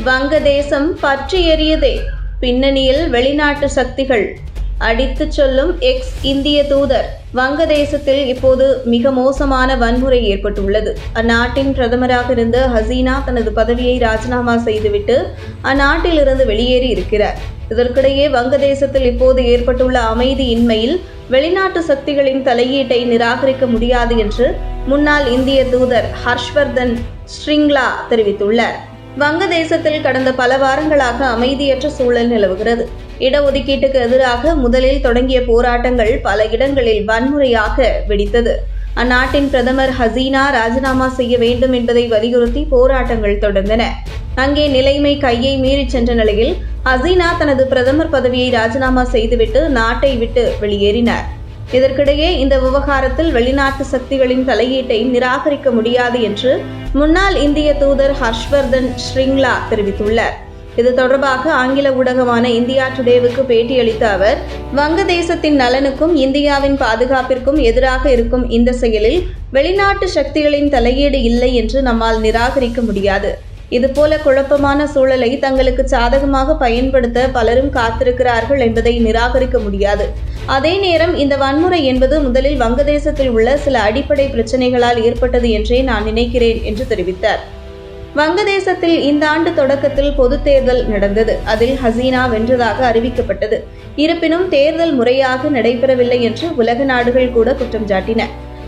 வங்கதேசம் பற்றி எறியதே, பின்னணியில் வெளிநாட்டு சக்திகள் அடித்துச் சொல்லும் எக்ஸ் இந்திய தூதர். வங்கதேசத்தில் இப்போது மிக மோசமான வன்முறை ஏற்பட்டுள்ளது. அந்நாட்டின் பிரதமராக இருந்த ஹசீனா தனது பதவியை ராஜினாமா செய்துவிட்டு அந்நாட்டிலிருந்து வெளியேறி இருக்கிறார். இதற்கிடையே வங்கதேசத்தில் இப்போது ஏற்பட்டுள்ள அமைதியின்மையில் வெளிநாட்டு சக்திகளின் தலையீட்டை நிராகரிக்க முடியாது என்று முன்னாள் இந்திய தூதர் ஹர்ஷ்வர்தன் ஸ்ரிங்லா தெரிவித்துள்ளார். வங்கதேசத்தில் கடந்த பல வாரங்களாக அமைதியற்ற சூழல் நிலவுகிறது. இடஒதுக்கீட்டுக்கு எதிராக முதலில் தொடங்கிய போராட்டங்கள் பல இடங்களில் வன்முறையாக வெடித்தது. அந்நாட்டின் பிரதமர் ஹசீனா ராஜினாமா செய்ய வேண்டும் என்பதை வலியுறுத்தி போராட்டங்கள் தொடர்ந்தன. அங்கே நிலைமை கையை மீறி சென்ற நிலையில் ஹசீனா தனது பிரதமர் பதவியை ராஜினாமா செய்துவிட்டு நாட்டை விட்டு வெளியேறினார். இதற்கிடையே இந்த விவகாரத்தில் வெளிநாட்டு சக்திகளின் தலையீட்டை நிராகரிக்க முடியாது என்று முன்னாள் இந்திய தூதர் ஹர்ஷ்வர்தன் ஸ்ரிங்லா தெரிவித்துள்ளார். இது தொடர்பாக ஆங்கில ஊடகமான இந்தியா டுடேவுக்கு பேட்டியளித்த அவர், வங்கதேசத்தின் நலனுக்கும் இந்தியாவின் பாதுகாப்பிற்கும் எதிராக இருக்கும் இந்த செயலில் வெளிநாட்டு சக்திகளின் தலையீடு இல்லை என்று நம்மால் நிராகரிக்க முடியாது. இதுபோல குழப்பமான சூழலை தங்களுக்கு சாதகமாக பயன்படுத்த பலரும் காத்திருக்கிறார்கள் என்பதை நிராகரிக்க முடியாது. அதே நேரம் இந்த வன்முறை என்பது முதலில் வங்கதேசத்தில் உள்ள சில அடிப்படை பிரச்சனைகளால் ஏற்பட்டது என்றே நான் நினைக்கிறேன் என்று தெரிவித்தார். வங்கதேசத்தில் இந்த ஆண்டு தொடக்கத்தில் பொது தேர்தல் நடந்தது. அதில் ஹசீனா வென்றதாக அறிவிக்கப்பட்டது. இருப்பினும் தேர்தல் முறையாக நடைபெறவில்லை என்று உலக நாடுகள் கூட குற்றம் சாட்டின.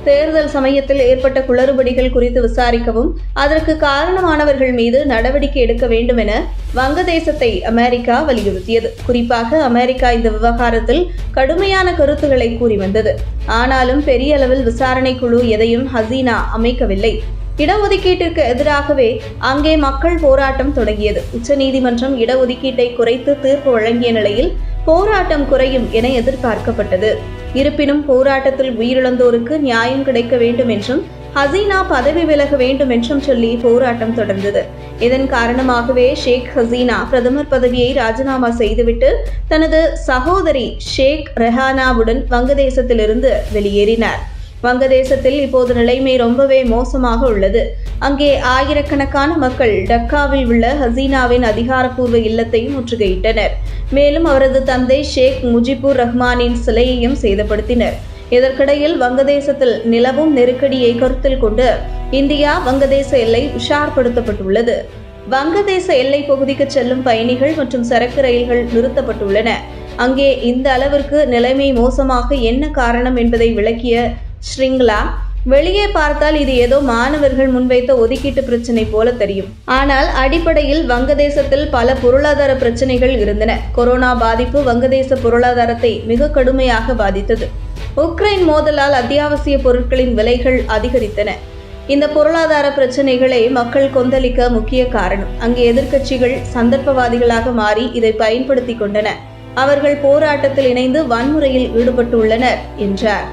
தேர்தல் சமயத்தில் ஏற்பட்ட குளறுபடிகள் குறித்து விசாரிக்கவும் அதற்கு காரணமானவர்கள் மீது நடவடிக்கை எடுக்க வேண்டும் என வங்கதேசத்தை அமெரிக்கா வலியுறுத்தியது. குறிப்பாக அமெரிக்கா இந்த விவகாரத்தில் கடுமையான கருத்துக்களை கூறி வந்தது. ஆனாலும் பெரிய அளவில் விசாரணை குழு எதையும் ஹசீனா அமைக்கவில்லை. இடஒதுக்கீட்டிற்கு எதிராகவே அங்கே மக்கள் போராட்டம் தொடங்கியது. உச்சநீதிமன்றம் இடஒதுக்கீட்டை குறைத்து தீர்ப்பு வழங்கிய நிலையில் போராட்டம் குறையும் என எதிர்பார்க்கப்பட்டது. இருப்பினும் போராட்டத்தில் உயிரிழந்தோருக்கு நியாயம் கிடைக்க வேண்டும் என்றும் ஹசீனா பதவி விலக வேண்டும் என்றும் சொல்லி போராட்டம் தொடர்ந்தது. இதன் காரணமாகவே ஷேக் ஹசீனா பிரதமர் பதவியை ராஜினாமா செய்துவிட்டு தனது சகோதரி ஷேக் ரெஹானாவுடன் வங்கதேசத்திலிருந்து வெளியேறினார். வங்கதேசத்தில் இப்போது நிலைமை ரொம்பவே மோசமாக உள்ளது. அங்கே ஆயிரக்கணக்கான மக்கள் டக்காவில் உள்ள ஹசீனாவின் அதிகாரப்பூர்வ இல்லத்தை முற்றுகையிட்டனர். மேலும் அவரது தந்தை ஷேக் முஜிபுர் ரஹ்மானின் சிலையையும் சேதப்படுத்தினர். இதற்கிடையில் வங்கதேசத்தில் நிலவும் நெருக்கடியை கருத்தில் கொண்டு இந்தியா வங்கதேச எல்லை உஷார்படுத்தப்பட்டுள்ளது. வங்கதேச எல்லை பகுதிக்கு செல்லும் பயணிகள் மற்றும் சரக்கு ரயில்கள் நிறுத்தப்பட்டுள்ளன. அங்கே இந்த அளவிற்கு நிலைமை மோசமாக என்ன காரணம் என்பதை விளக்கிய ஸ்ரிங்லா, வெளியே பார்த்தால் இது ஏதோ மாணவர்கள் முன்வைத்த ஒதுக்கீட்டு பிரச்சனை போல தெரியும். ஆனால் அடிப்படையில் வங்கதேசத்தில் பல பொருளாதார பிரச்சனைகள் இருந்தன. கொரோனா பாதிப்பு வங்கதேச பொருளாதாரத்தை மிக கடுமையாக பாதித்தது. உக்ரைன் மோதலால் அத்தியாவசிய பொருட்களின் விலைகள் அதிகரித்தன. இந்த பொருளாதார பிரச்சனைகளை மக்கள் கொந்தளிக்க முக்கிய காரணம். அங்கே எதிர்க்கட்சிகள் சந்தர்ப்பவாதிகளாக மாறி இதை பயன்படுத்தி கொண்டன. அவர்கள் போராட்டத்தில் இணைந்து வன்முறையில் ஈடுபட்டுள்ளனர் என்றார்.